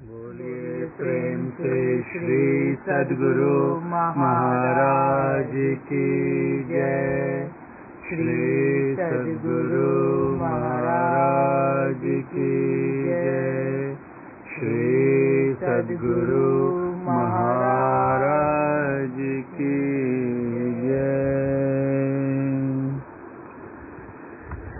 बोलिए प्रेम से श्री सद्गुरु महाराज की जय। श्री सद्गुरु महाराज की जय। श्री सद्गुरु महाराज की जय।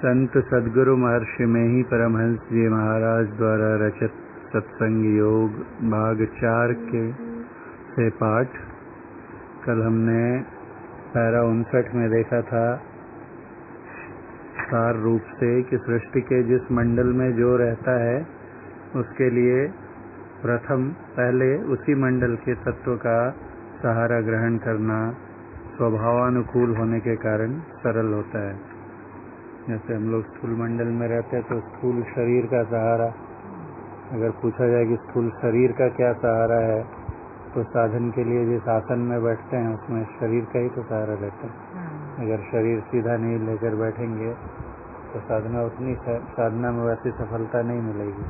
संत सद्गुरु महर्षि में ही परमहंस जी महाराज द्वारा रचित सत्संग योग भाग 4 के से पाठ कल हमने पैरा 59 में देखा था सार रूप से कि सृष्टि के जिस मंडल में जो रहता है उसके लिए प्रथम पहले उसी मंडल के तत्व का सहारा ग्रहण करना स्वभावानुकूल होने के कारण सरल होता है। जैसे हम लोग स्थूल मंडल में रहते हैं तो स्थूल शरीर का सहारा, अगर पूछा जाए कि स्थूल शरीर का क्या सहारा है तो साधन के लिए जिस आसन में बैठते हैं उसमें शरीर का ही तो सहारा रहता है। अगर शरीर सीधा नहीं लेकर बैठेंगे तो साधना में वैसी सफलता नहीं मिलेगी।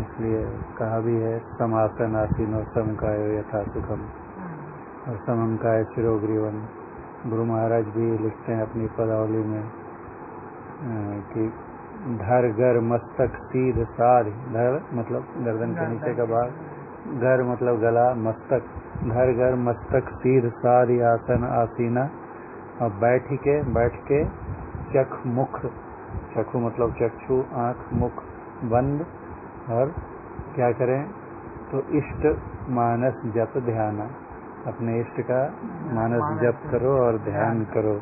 इसलिए कहा भी है समासन आसीनो समकायो यथा सुखम और समकाय चिरोग्रीवन। गुरु महाराज भी लिखते हैं अपनी पदावली में कि धर गर मस्तक सीध साध। धर मतलब गर्दन के नीचे का भाग, घर मतलब गला, मस्तक धर गर मस्तक सीध साध आसन आसीना। और बैठ के चख मुख, चक्षु मतलब चक्षु, आंख मुख बंद और क्या करें तो इष्ट मानस जप ध्यान। अपने इष्ट का मानस जप करो और ध्यान करो।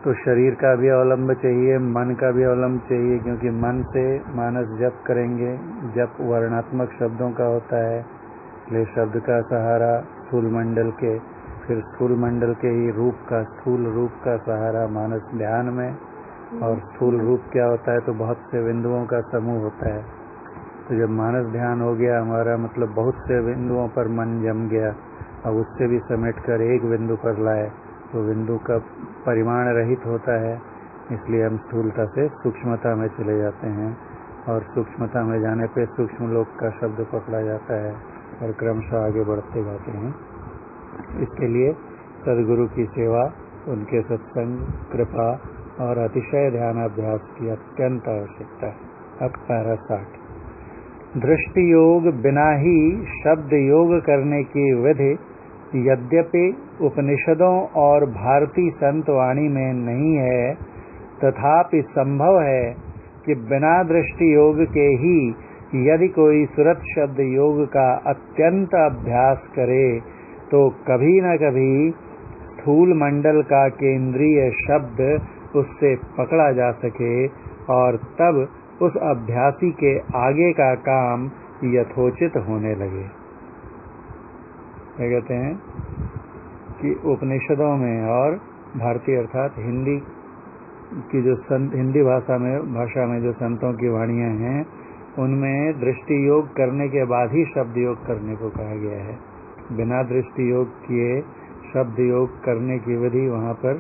तो शरीर का भी अवलंब चाहिए, मन का भी अवलंब चाहिए, क्योंकि मन से मानस जप करेंगे। जप वर्णात्मक शब्दों का होता है, इसलिए शब्द का सहारा स्थूल मंडल के, फिर स्थूल मंडल के ही रूप का, स्थूल रूप का सहारा मानस ध्यान में। और स्थूल रूप क्या होता है तो बहुत से बिंदुओं का समूह होता है। तो जब मानस ध्यान हो गया हमारा, मतलब बहुत से बिंदुओं पर मन जम गया, अब उससे भी समेट कर एक बिंदु पर लाए तो बिंदु का परिमाण रहित होता है। इसलिए हम स्थूलता से सूक्ष्मता में चले जाते हैं और सूक्ष्मता में जाने पे सूक्ष्म लोक का शब्द पकड़ा जाता है और क्रमशः आगे बढ़ते जाते हैं। इसके लिए सद्गुरु की सेवा, उनके सत्संग, कृपा और अतिशय ध्यानाभ्यास की अत्यंत आवश्यकता है। अब पैरा 60। दृष्टि योग बिना ही शब्द योग करने की विधि यद्यपि उपनिषदों और भारतीय संत वाणी में नहीं है, तथापि संभव है कि बिना दृष्टि योग के ही यदि कोई सुरत शब्द योग का अत्यंत अभ्यास करे तो कभी न कभी स्थूल मंडल का केंद्रीय शब्द उससे पकड़ा जा सके और तब उस अभ्यासी के आगे का काम यथोचित होने लगे। क्या कहते हैं कि उपनिषदों में और भारतीय अर्थात हिंदी की जो हिंदी भाषा में जो संतों की वाणियां हैं उनमें दृष्टि योग करने के बाद ही शब्द योग करने को कहा गया है। बिना दृष्टि योग किए शब्द योग करने की विधि वहां पर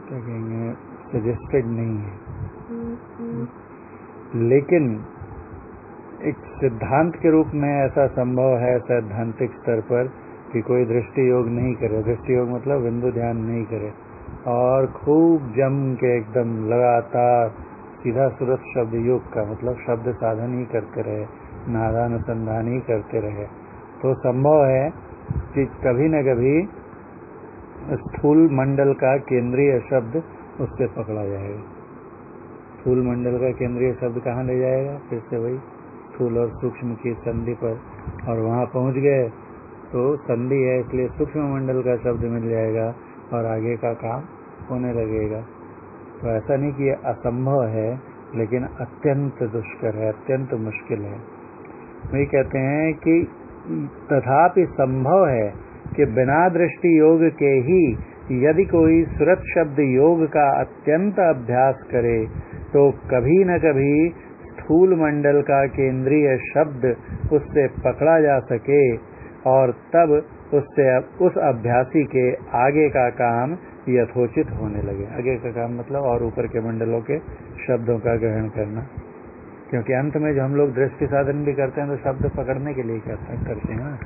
क्या कहेंगे सजेस्टेड नहीं है, लेकिन एक सिद्धांत के रूप में ऐसा संभव है सैद्धांतिक स्तर पर कि कोई दृष्टि योग नहीं करे। दृष्टि योग मतलब बिंदु ध्यान नहीं करे और खूब जम के एकदम लगातार सीधा सुरत शब्द योग का मतलब शब्द साधन ही करते रहे, नादानुसंधान ही करते रहे, तो संभव है कि कभी न कभी स्थूल मंडल का केंद्रीय शब्द उससे पकड़ा जाएगा। स्थूल मंडल का केंद्रीय शब्द कहाँ ले जाएगा? फिर से वही स्थूल और सूक्ष्म की संधि पर, और वहां पहुंच गए तो संधि है इसलिए सूक्ष्म मंडल का शब्द मिल जाएगा और आगे का काम होने लगेगा। तो ऐसा नहीं कि असंभव है, लेकिन अत्यंत दुष्कर है, अत्यंत मुश्किल है। वही कहते हैं कि तथापि संभव है कि बिना दृष्टि योग के ही यदि कोई सुरत शब्द योग का अत्यंत अभ्यास करे तो कभी न कभी स्थूल मंडल का केंद्रीय शब्द उससे पकड़ा जा सके और तब उससे उस अभ्यासी के आगे का काम यथोचित होने लगे। आगे का काम मतलब और ऊपर के मंडलों के शब्दों का ग्रहण करना। क्योंकि अंत में जो हम लोग दृष्टि साधन भी करते हैं तो शब्द पकड़ने के लिए करते हैं ना,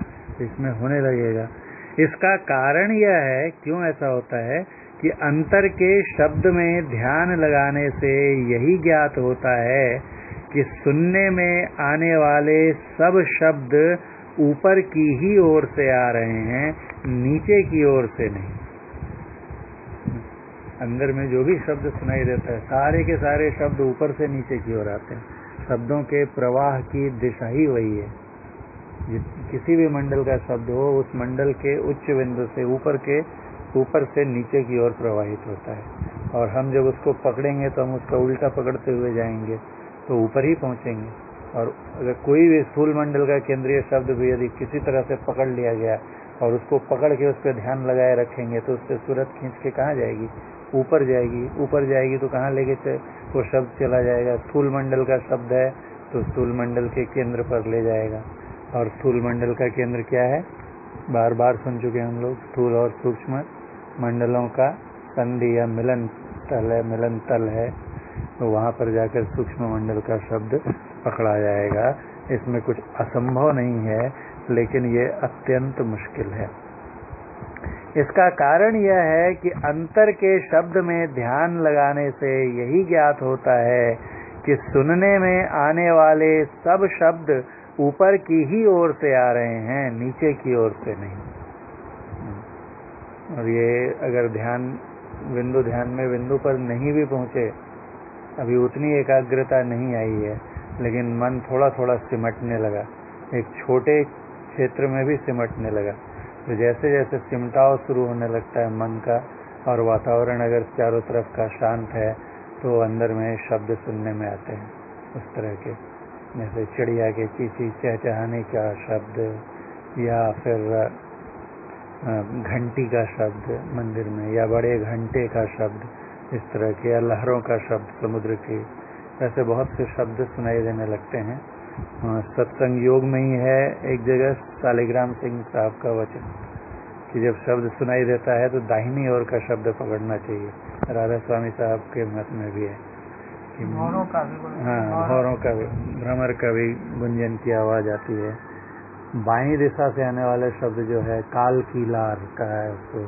इसमें होने लगेगा। इसका कारण यह है, क्यों ऐसा होता है कि अंतर के शब्द में ध्यान लगाने से यही ज्ञात होता है कि सुनने में आने वाले सब शब्द ऊपर की ही ओर से आ रहे हैं, नीचे की ओर से नहीं। अंदर में जो भी शब्द सुनाई देता है, सारे के सारे शब्द ऊपर से नीचे की ओर आते हैं। शब्दों के प्रवाह की दिशा ही वही है। किसी भी मंडल का शब्द हो, उस मंडल के उच्च बिंदु से ऊपर से नीचे की ओर प्रवाहित होता है। और हम जब उसको पकड़ेंगे तो हम उसका उल्टा पकड़ते हुए जाएंगे तो ऊपर ही पहुंचेंगे। और अगर कोई भी स्थूल मंडल का केंद्रीय शब्द भी यदि किसी तरह से पकड़ लिया गया और उसको पकड़ के उस पर ध्यान लगाए रखेंगे तो उससे सूरत खींच के कहाँ जाएगी? ऊपर जाएगी। ऊपर जाएगी तो कहाँ लेके वो शब्द चला जाएगा? स्थूल मंडल का शब्द है तो स्थूल मंडल के केंद्र पर ले जाएगा। और स्थूल मंडल का केंद्र क्या है? बार बार सुन चुके हम लोग, स्थूल और सूक्ष्म मंडलों का संधि या मिलन तल है, तो वहां पर जाकर सूक्ष्म मंडल का शब्द पकड़ा जाएगा। इसमें कुछ असंभव नहीं है, लेकिन ये अत्यंत मुश्किल है। इसका कारण यह है कि अंतर के शब्द में ध्यान लगाने से यही ज्ञात होता है कि सुनने में आने वाले सब शब्द ऊपर की ही ओर से आ रहे हैं, नीचे की ओर से नहीं। और ये अगर ध्यान में बिंदु पर नहीं भी पहुंचे, अभी उतनी एकाग्रता नहीं आई है, लेकिन मन थोड़ा थोड़ा सिमटने लगा, एक छोटे क्षेत्र में भी सिमटने लगा, तो जैसे जैसे सिमटाव शुरू होने लगता है मन का, और वातावरण अगर चारों तरफ का शांत है तो अंदर में शब्द सुनने में आते हैं उस तरह के, जैसे चिड़िया के चींची चहचहाने का शब्द, या फिर घंटी का शब्द मंदिर में, या बड़े घंटे का शब्द, इस तरह के, या लहरों का शब्द समुद्र के, ऐसे बहुत से शब्द सुनाई देने लगते हैं। सत्संग योग में ही है एक जगह शालिग्राम सिंह साहब का वचन कि जब शब्द सुनाई देता है तो दाहिनी ओर का शब्द पकड़ना चाहिए। राधा स्वामी साहब के मत में भी है कि भौरों का भी, भौरों का भी, भ्रमर का भी गुंजन की आवाज आती है। बाईं दिशा से आने वाले शब्द जो है काल की लार का है उसको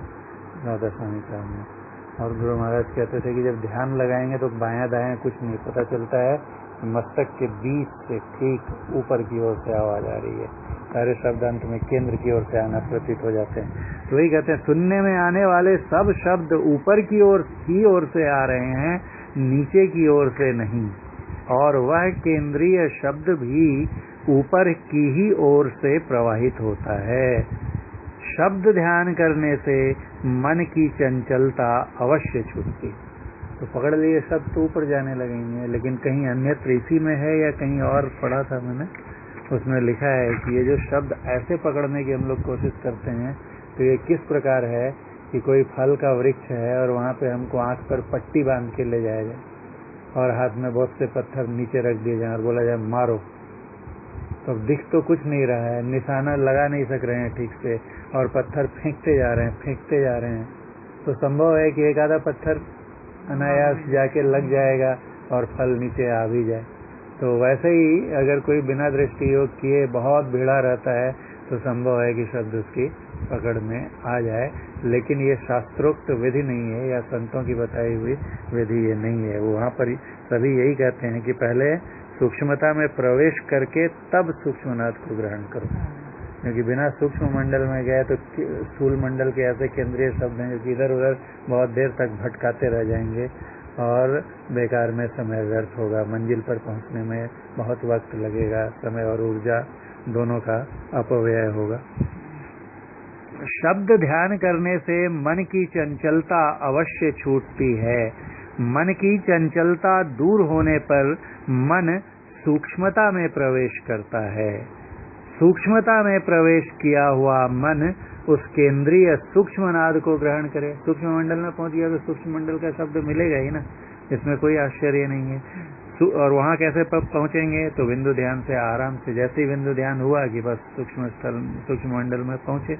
राधा स्वामी साहब ने। और गुरु महाराज कहते थे कि जब ध्यान लगाएंगे तो बायां दायां कुछ नहीं पता चलता है, मस्तक के बीच से ठीक ऊपर की ओर से आवाज आ रही है। सारे शब्द अंत में केंद्र की ओर से आना प्रतीत हो जाते हैं। तो वही कहते हैं, सुनने में आने वाले सब शब्द ऊपर की ओर से आ रहे हैं, नीचे की ओर से नहीं। और वह केंद्रीय शब्द भी ऊपर की ही ओर से प्रवाहित होता है। शब्द ध्यान करने से मन की चंचलता अवश्य छूटती। तो पकड़ लिए शब्द तो ऊपर जाने लगेंगे, लेकिन कहीं अन्यत्र इसी में है या कहीं और पढ़ा था मैंने, उसमें लिखा है कि ये जो शब्द ऐसे पकड़ने की हम लोग कोशिश करते हैं, तो ये किस प्रकार है कि कोई फल का वृक्ष है और वहाँ पे हमको आंख पर पट्टी बांध के ले जाया जाए और हाथ में बहुत से पत्थर नीचे रख दिए जाए और बोला जाए मारो, तो दिख तो कुछ नहीं रहा है, निशाना लगा नहीं सक रहे हैं ठीक से, और पत्थर फेंकते जा रहे हैं, तो संभव है कि एक आधा पत्थर अनायास जाके लग जाएगा और फल नीचे आ भी जाए। तो वैसे ही अगर कोई बिना दृष्टि योग किए बहुत भीड़ा रहता है तो संभव है कि शब्द उसकी पकड़ में आ जाए, लेकिन ये शास्त्रोक्त विधि नहीं है या संतों की बताई हुई विधि ये नहीं है। वहाँ पर सभी यही कहते हैं कि पहले सूक्ष्मता में प्रवेश करके तब सूक्ष्मनाथ को ग्रहण करो, क्योंकि बिना सूक्ष्म मंडल में गए तो स्थूल मंडल के ऐसे केंद्रीय शब्द हैं कि इधर उधर बहुत देर तक भटकाते रह जाएंगे और बेकार में समय व्यर्थ होगा, मंजिल पर पहुंचने में बहुत वक्त लगेगा, समय और ऊर्जा दोनों का अपव्यय होगा। शब्द ध्यान करने से मन की चंचलता अवश्य छूटती है। मन की चंचलता दूर होने पर मन सूक्ष्मता में प्रवेश करता है। सूक्ष्मता में प्रवेश किया हुआ मन उस केंद्रीय सूक्ष्म नाद को ग्रहण करे। सूक्ष्म मंडल में पहुंच गया तो सूक्ष्म मंडल का शब्द मिलेगा ही ना, इसमें कोई आश्चर्य नहीं है। और वहां कैसे पहुंचेंगे? तो बिंदु ध्यान से आराम से, जैसे ही बिंदु ध्यान हुआ कि बस सूक्ष्म मंडल में पहुंचे।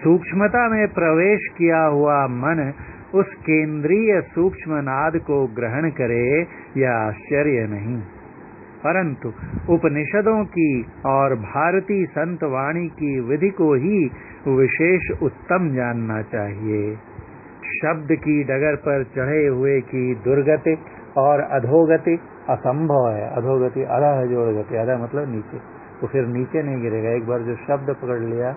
सूक्ष्मता में प्रवेश किया हुआ मन उस केंद्रीय सूक्ष्म नाद को ग्रहण करे, यह आश्चर्य नहीं। परंतु उपनिषदों की और भारतीय संत वाणी की विधि को ही विशेष उत्तम जानना चाहिए। शब्द की डगर पर चढ़े हुए की दुर्गति और अधोगति असंभव है। अधोगति अधः जोड़ गति, अधः मतलब नीचे, तो फिर नीचे नहीं गिरेगा। एक बार जो शब्द पकड़ लिया,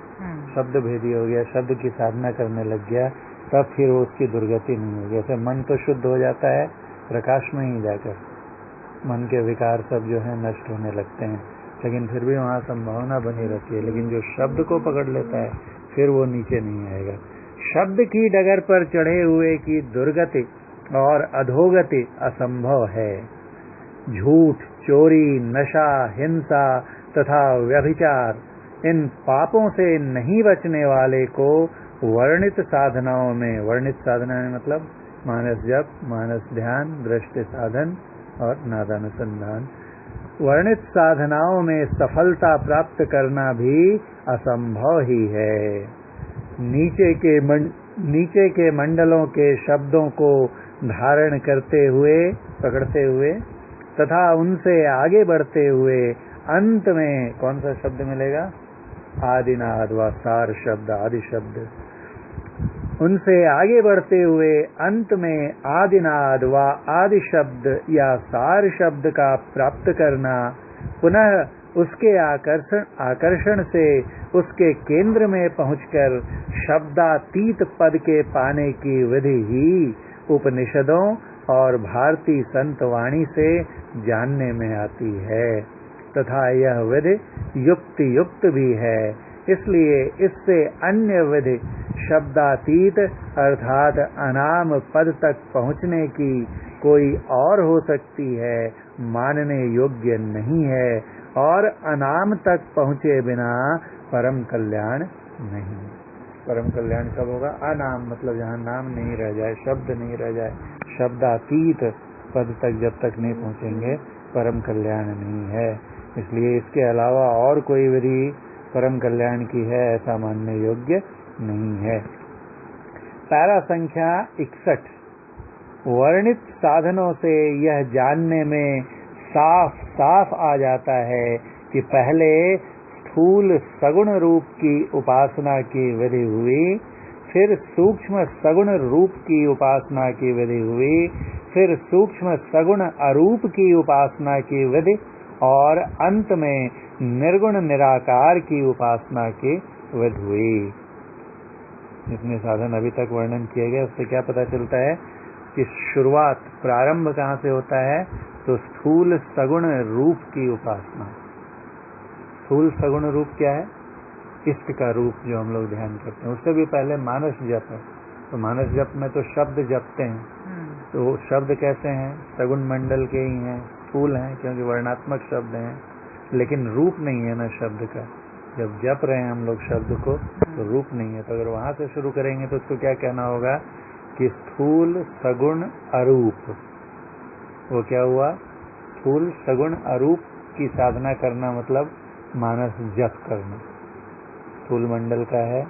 शब्द भेदी हो गया, शब्द की साधना करने लग गया, तब फिर वो उसकी दुर्गति नहीं होगी। जैसे मन तो शुद्ध हो जाता है प्रकाश में ही जाकर, मन के विकार सब जो है नष्ट होने लगते हैं, लेकिन फिर भी वहाँ संभावना बनी रहती है। लेकिन जो शब्द को पकड़ लेता है फिर वो नीचे नहीं आएगा। शब्द की डगर पर चढ़े हुए की दुर्गति और अधोगति असंभव है। झूठ, चोरी, नशा, हिंसा तथा व्यभिचार, इन पापों से नहीं बचने वाले को वर्णित साधनाओं में, वर्णित साधना मतलब मानस जप, मानस ध्यान, दृष्टि साधन और नादानुसंधान, वर्णित साधनाओं में सफलता प्राप्त करना भी असंभव ही है। नीचे के मंडलों के शब्दों को धारण करते हुए, पकड़ते हुए तथा उनसे आगे बढ़ते हुए अंत में कौन सा शब्द मिलेगा? आदिनाद व सार शब्द, आदि शब्द। उनसे आगे बढ़ते हुए अंत में आदिनाद व आदि शब्द या सार शब्द का प्राप्त करना, पुनः उसके आकर्षण से उसके केंद्र में पहुंचकर शब्दातीत पद के पाने की विधि ही उपनिषदों और भारतीय संत वाणी से जानने में आती है तथा यह विधि युक्त भी है। इसलिए इससे अन्य विधि शब्दातीत अर्थात अनाम पद तक पहुँचने की कोई और हो सकती है, मानने योग्य नहीं है। और अनाम तक पहुँचे बिना परम कल्याण नहीं। परम कल्याण कब होगा? अनाम मतलब जहाँ नाम नहीं रह जाए, शब्द नहीं रह जाए, शब्दातीत पद तक जब तक नहीं पहुँचेंगे परम कल्याण नहीं है। इसलिए इसके अलावा और कोई विधि परम कल्याण की है ऐसा मानने योग्य नहीं है। पैरा संख्या 61। वर्णित साधनों से यह जानने में साफ साफ आ जाता है कि पहले स्थूल सगुण रूप की उपासना की विधि हुई, फिर सूक्ष्म सगुण रूप की उपासना की विधि हुई, फिर सूक्ष्म सगुण अरूप की उपासना की विधि और अंत में निर्गुण निराकार की उपासना की विधि हुई। जितने साधन अभी तक वर्णन किए गए उससे क्या पता चलता है कि शुरुआत, प्रारंभ कहाँ से होता है? तो स्थूल सगुण रूप की उपासना। स्थूल सगुण रूप क्या है? इष्ट का रूप जो हम लोग ध्यान करते हैं। उससे भी पहले मानस जप है। तो मानस जप में तो शब्द जपते हैं, तो शब्द कैसे हैं? सगुण मंडल के ही हैं, स्थूल हैं क्योंकि वर्णात्मक शब्द हैं, लेकिन रूप नहीं है ना शब्द का। जब जप रहे हैं हम लोग शब्द को तो रूप नहीं है। तो अगर वहां से शुरू करेंगे तो उसको क्या कहना होगा कि स्थूल सगुण अरूप। वो क्या हुआ? स्थूल सगुण अरूप की साधना करना मतलब मानस जप करना। स्थूल मंडल का है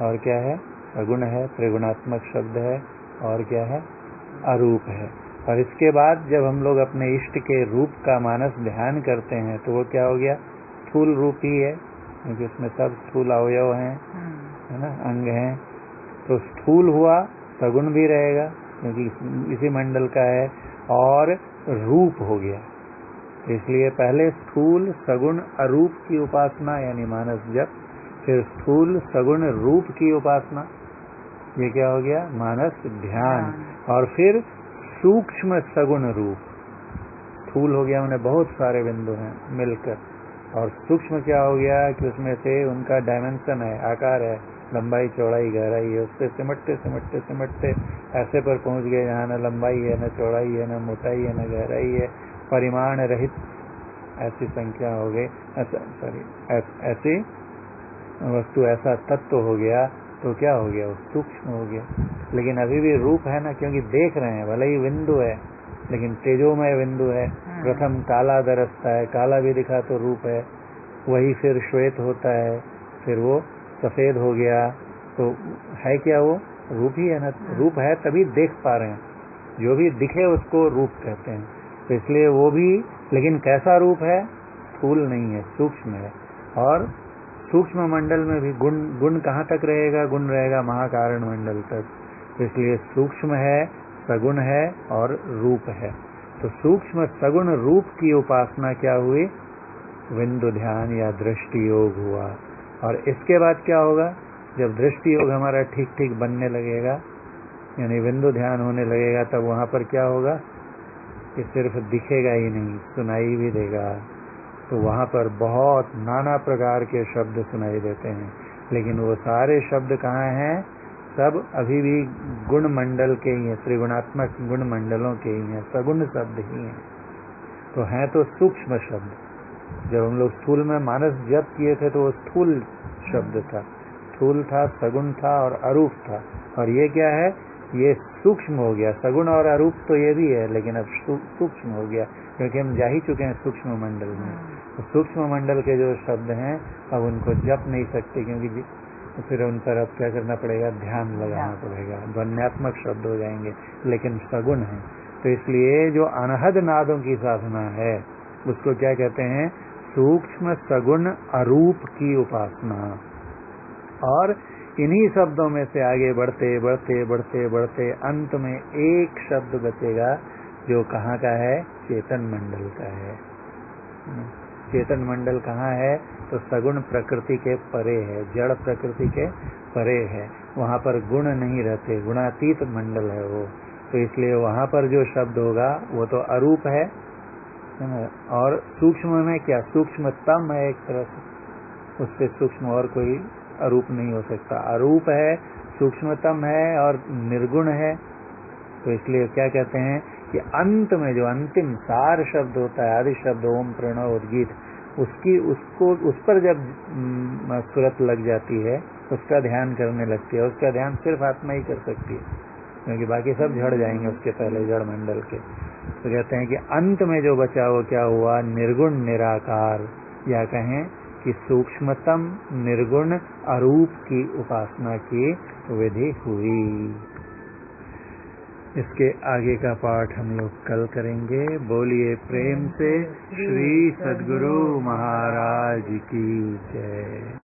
और क्या है? सगुण है, त्रिगुणात्मक शब्द है, और क्या है? अरूप है। और इसके बाद जब हम लोग अपने इष्ट के रूप का मानस ध्यान करते हैं तो वो क्या हो गया? स्थूल रूप ही है क्योंकि उसमें सब स्थूल अवयव हैं, है ना, अंग हैं। तो स्थूल हुआ, सगुण भी रहेगा क्योंकि इसी मंडल का है, और रूप हो गया। इसलिए पहले स्थूल सगुण अरूप की उपासना यानी मानस जप, फिर स्थूल सगुण रूप की उपासना, ये क्या हो गया? मानस ध्यान, और फिर सूक्ष्म सगुण रूप। स्थूल हो गया उन्हें बहुत सारे बिंदु हैं मिलकर, और सूक्ष्म क्या हो गया कि उसमें से उनका डायमेंशन है, आकार है, लंबाई चौड़ाई गहराई है, उससे सिमटते सिमटते सिमटते ऐसे पर पहुंच गए जहाँ न लंबाई है, न चौड़ाई है, न मोटाई है, न गहराई है, परिमाण रहित ऐसी संख्या हो गई, ऐसी वस्तु, ऐसा तत्व हो गया। तो क्या हो गया? वो सूक्ष्म हो गया। लेकिन अभी भी रूप है ना, क्योंकि देख रहे हैं, भले ही बिंदु है लेकिन तेजोमय बिंदु है। प्रथम काला दरसता है, काला भी दिखा तो रूप है, वही फिर श्वेत होता है, फिर वो सफेद हो गया, तो है क्या? वो रूप ही है ना। रूप है तभी देख पा रहे हैं, जो भी दिखे उसको रूप कहते हैं। तो इसलिए वो भी लेकिन कैसा रूप है? स्थूल नहीं है, सूक्ष्म है। और सूक्ष्म मंडल में भी गुण कहाँ तक रहेगा? गुण रहेगा महाकारण मंडल तक। इसलिए सूक्ष्म है, सगुण है और रूप है। तो सूक्ष्म सगुण रूप की उपासना क्या हुई? बिंदु ध्यान या दृष्टि योग हुआ। और इसके बाद क्या होगा? जब दृष्टि योग हमारा ठीक ठीक बनने लगेगा, यानी बिंदु ध्यान होने लगेगा, तब वहां पर क्या होगा कि सिर्फ दिखेगा ही नहीं, सुनाई भी देगा। तो वहां पर बहुत नाना प्रकार के शब्द सुनाई देते हैं, लेकिन वो सारे शब्द कहाँ हैं? सब अभी भी गुण मंडल के ही हैं, त्रिगुणात्मक गुण मंडलों के ही हैं, सगुण शब्द ही हैं। तो हैं तो सूक्ष्म शब्द। जब हम लोग स्थूल में मानस जप किए थे तो वो स्थूल शब्द था, स्थूल था, सगुण था और अरूप था। और ये क्या है? ये सूक्ष्म हो गया। सगुण और अरूप तो ये भी है, लेकिन अब सूक्ष्म हो गया, क्योंकि हम जा ही चुके हैं सूक्ष्म मंडल में। तो सूक्ष्म मंडल के जो शब्द हैं अब उनको जप नहीं सकते, क्योंकि फिर उन पर अब क्या करना पड़ेगा? ध्यान लगाना पड़ेगा, ध्वन्यात्मक शब्द हो जाएंगे, लेकिन सगुण है। तो इसलिए जो अनहद नादों की साधना है उसको क्या कहते हैं? सूक्ष्म सगुण अरूप की उपासना। और इन्हीं शब्दों में से आगे बढ़ते बढ़ते बढ़ते बढ़ते अंत में एक शब्द बचेगा जो कहाँ का है? चेतन मंडल का है। चेतन मंडल कहाँ है? तो सगुण प्रकृति के परे है, जड़ प्रकृति के परे है। वहां पर गुण नहीं रहते, गुणातीत मंडल है वो। तो इसलिए वहां पर जो शब्द होगा वो तो अरूप है ना? और सूक्ष्म में क्या? सूक्ष्मतम है एक तरह से, उससे सूक्ष्म और कोई अरूप नहीं हो सकता। अरूप है, सूक्ष्मतम है और निर्गुण है। तो इसलिए क्या कहते हैं कि अंत में जो अंतिम सार शब्द होता है, आदि शब्द ओम प्रणव उद्गीत, उस पर जब सुरत लग जाती है, उसका ध्यान करने लगती है। उसका ध्यान सिर्फ आत्मा ही कर सकती है, क्योंकि बाकी सब झड़ जाएंगे उसके पहले, जड़ मंडल के। तो कहते हैं कि अंत में जो बचा वो क्या हुआ? निर्गुण निराकार, या कहें कि सूक्ष्मतम निर्गुण अरूप की उपासना की विधि हुई। इसके आगे का पाठ हम लोग कल करेंगे। बोलिए प्रेम से श्री सद्गुरु महाराज की जय।